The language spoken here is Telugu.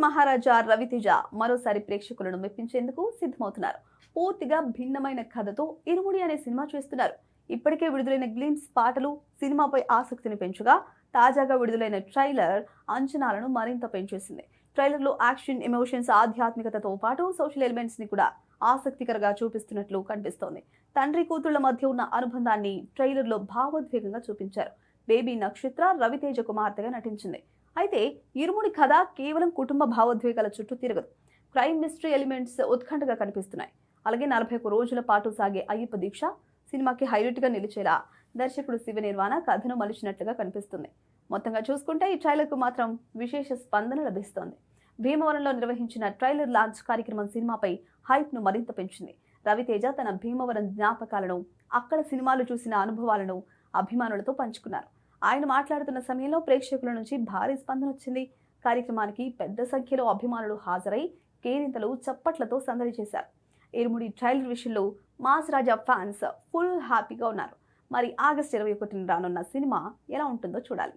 మహారాజా రవితేజ మరోసారి ప్రేక్షకులను మెప్పించేందుకు సిద్ధమవుతున్నారు. పూర్తిగా భిన్నమైన కథతో ఇరుముడి అనే సినిమా చేస్తున్నారు. ఇప్పటికే విడుదలైన గ్లిమ్స్ పాటలు సినిమాపై ఆసక్తిని పెంచగా, తాజాగా విడుదలైన ట్రైలర్ అంచనాలను మరింత పెంచేసింది. ట్రైలర్లో యాక్షన్, ఎమోషన్స్, ఆధ్యాత్మికతతో పాటు సోషల్ ఎలిమెంట్స్ ని కూడా ఆసక్తికరంగా చూపిస్తున్నట్లు కనిపిస్తోంది. తండ్రి కూతుళ్ల మధ్య ఉన్న అనుబంధాన్ని ట్రైలర్లో భావోద్వేగంగా చూపించారు. బేబీ నక్షత్ర రవితేజ కుమార్తెగా నటించింది. అయితే ఇరుముడి కథ కేవలం కుటుంబ భావోద్వేగాల చుట్టూ తిరగదు. క్రైమ్, మిస్టరీ ఎలిమెంట్స్ ఉత్కంఠగా కనిపిస్తున్నాయి. అలాగే 41 రోజుల పాటు సాగే అయ్యప్ప దీక్ష సినిమాకి హైలైట్ గా నిలిచేలా దర్శకుడు శివ నిర్వాణ కథను మలిచినట్లుగా కనిపిస్తుంది. మొత్తంగా చూసుకుంటే ఈ ట్రైలర్ కు మాత్రం విశేష స్పందన లభిస్తోంది. భీమవరంలో నిర్వహించిన ట్రైలర్ లాంచ్ కార్యక్రమం సినిమాపై హైప్ ను మరింత పెంచింది. రవితేజ తన భీమవరం జ్ఞాపకాలను, అక్కడ సినిమాలు చూసిన అనుభవాలను అభిమానులతో పంచుకున్నారు. ఆయన మాట్లాడుతున్న సమయంలో ప్రేక్షకుల నుంచి భారీ స్పందన వచ్చింది. కార్యక్రమానికి పెద్ద సంఖ్యలో అభిమానులు హాజరై కేరింతలు, చప్పట్లతో సందడి చేశారు. ఇరుముడి ట్రైలర్ విషయంలో మాస్ రాజా ఫ్యాన్స్ ఫుల్ హ్యాపీగా ఉన్నారు. మరి ఆగస్టు 21న రానున్న సినిమా ఎలా ఉంటుందో చూడాలి.